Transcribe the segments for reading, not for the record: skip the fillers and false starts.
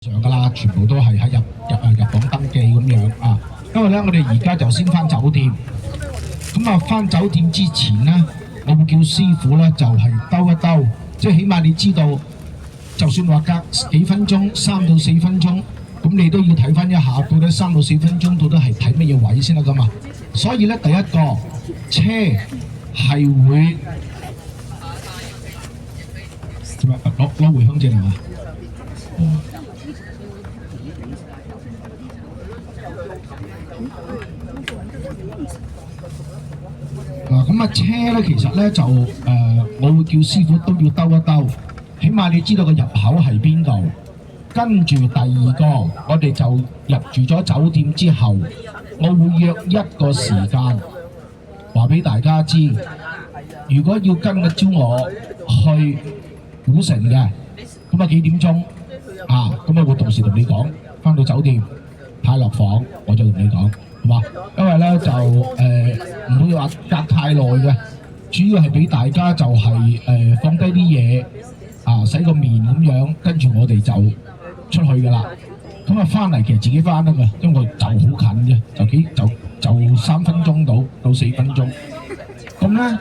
上噶啦，全部都係喺入房登記咁樣啊。因為咧，我哋而家就先翻酒店。咁啊，翻酒店之前咧，我會叫師傅咧就係兜一兜，即係起碼你知道，就算話隔幾分鐘，3到4分鐘，咁你都要睇翻一下，到底3到4分鐘到底係睇乜嘢位先得噶嘛。所以咧，第一個車係會點啊？攞回鄉證係嘛？嗱，咁啊車咧，其實咧就我會叫師傅都要兜一兜，起碼你知道個入口係邊度。跟住第二個，我哋就入住咗酒店之後，我會約一個時間話俾大家知。如果要跟嘅朝我去古城嘅，咁啊幾點鐘啊？咁啊會同時同你講，翻到酒店派落房，我就同你講，係嘛？因為咧就唔會話隔太耐嘅，主要係俾大家就係放低啲嘢啊，洗個面咁樣，跟住我哋就出去㗎啦。咁啊翻嚟其實自己翻得㗎，因為就好近啫，就3分鐘到4分鐘。咁咧，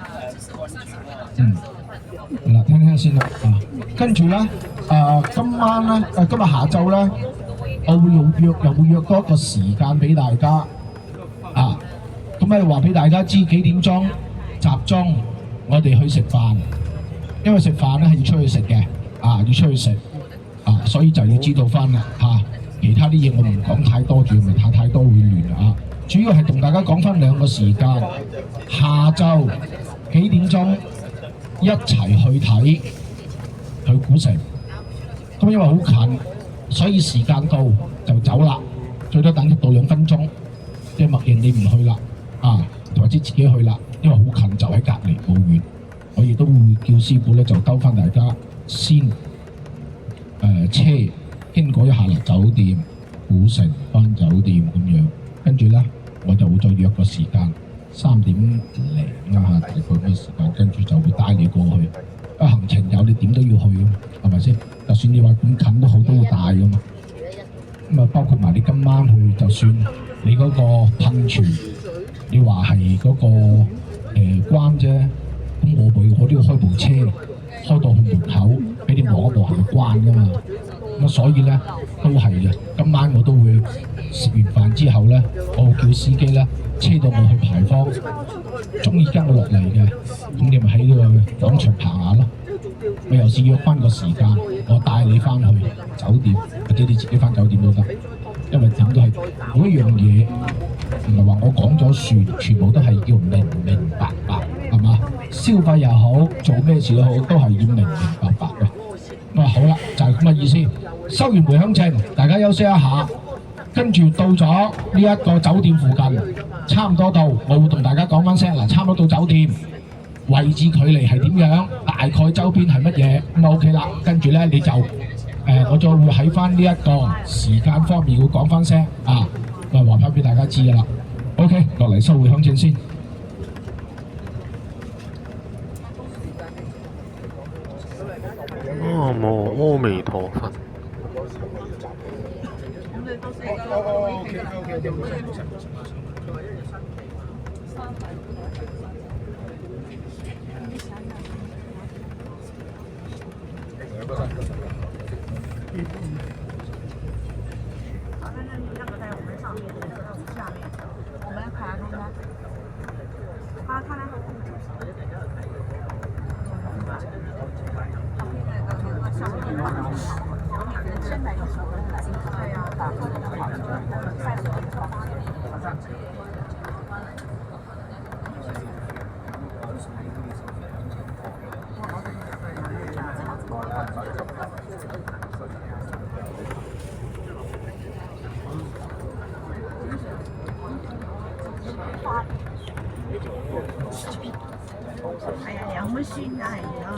嗱聽聽先啦啊，跟住咧今晚咧今日下晝咧，我會又會約多一個時間俾大家啊。咁啊話俾大家知幾點鐘集中，我哋去食飯，因為食飯咧係要出去食嘅啊，要出去食啊，所以就要知道翻啦嚇。其他啲嘢我唔講太多住，咪太多會亂啊。主要係同大家講翻2個時間，下晝幾點鐘一齊去睇去古城。咁因為好近，所以時間到就走啦，最多等1到2分鐘。即係默認你唔去啦啊，或者自己去啦，因為好近就喺隔離冇遠。我亦都會叫師傅咧就兜翻大家先車經過一下啦酒店古城翻酒店咁樣，跟住咧我就會再約個時間3點零啊，大概嘅時間，跟住就會帶你過去。行程有你點都要去㗎嘛，係咪先？就算你話咁近都好，都會帶㗎嘛。咁啊，包括埋你今晚去，就算你嗰個噴泉，你話係嗰個關啫，咁我都要開部車開到去門口，俾你望一望係咪關㗎嘛。咁所以咧都係嘅。今晚我都會食完飯之後咧，我會叫司機咧車到我去牌坊，中意跟我落嚟嘅，咁你咪喺呢個廣場行下咯。我又是約翻個時間，我帶你翻去酒店，或者你自己翻酒店都得。因為點都係每一樣嘢，唔係話我講咗算，全部都係要明白，係嘛？消費又好，做咩事都好，都係要明白嘅。咁啊好啦，就係咁嘅意思。收完回鄉證，大家休息一下，跟住到咗呢一個酒店附近，差唔多到，我會同大家講翻聲嗱，差唔多到酒店，位置距離係點樣，大概周邊係乜嘢，咁啊 OK 啦。跟住咧你就我再會喺翻呢一個時間方面會講翻聲啊，話翻俾大家知噶啦。OK， 落嚟收回鄉證先。南無阿彌陀佛。係啊，有乜酸啊？係啊，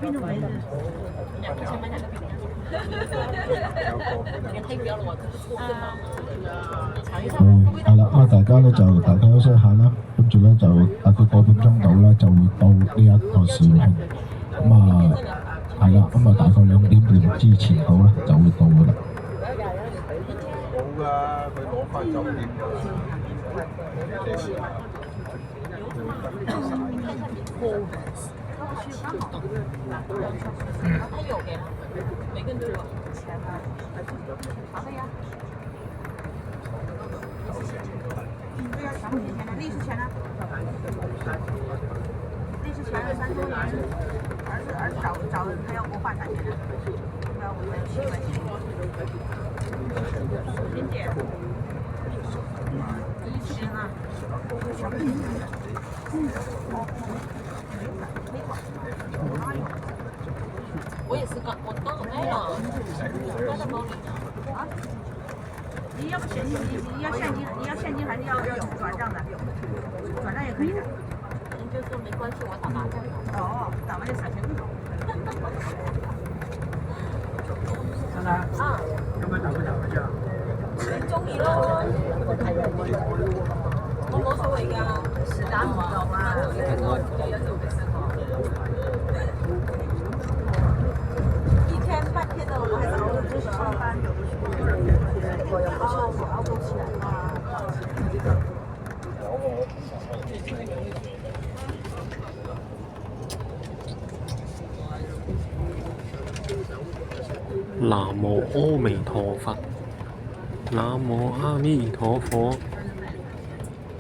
邊度嚟㗎？係啦，咁啊大家咧就大家休息一下啦，跟住咧就大概個半鐘到啦，就會到呢一個肇慶。咁啊係啦，咁啊大概2點半之前到咧就會到噶啦。冇㗎，佢攞翻酒店㗎啦。幾時啊？他有给吗？每个人都有钱啊。好的呀。对呀，全部钱呢？历史钱呢？历史钱3周年，儿子找他要国画产权呢，要5.7块钱。林姐，你行啊？我也是我刚好带了，放在包里呢。啊？你要不现金，你要现金，还是要转账的？转账也可以的。你就说没关系，我打麻将。哦，打麻将3千块。真係啊！今日打唔打麻將？你中意咯。我冇所謂㗎，是打唔到啊。一天半天的，我还是熬着上班，有的时候我熬不起来啊。南無阿彌陀佛，南無阿彌陀佛，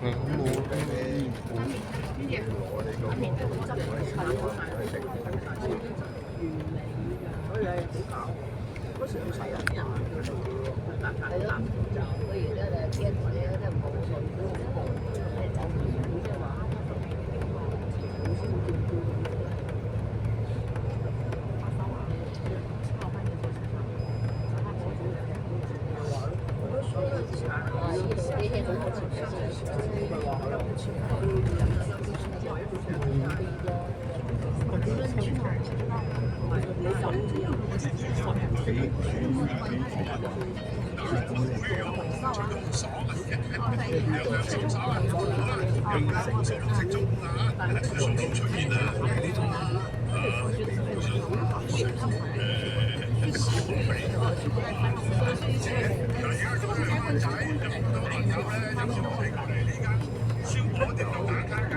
南無阿彌陀佛。消防一定要打卡。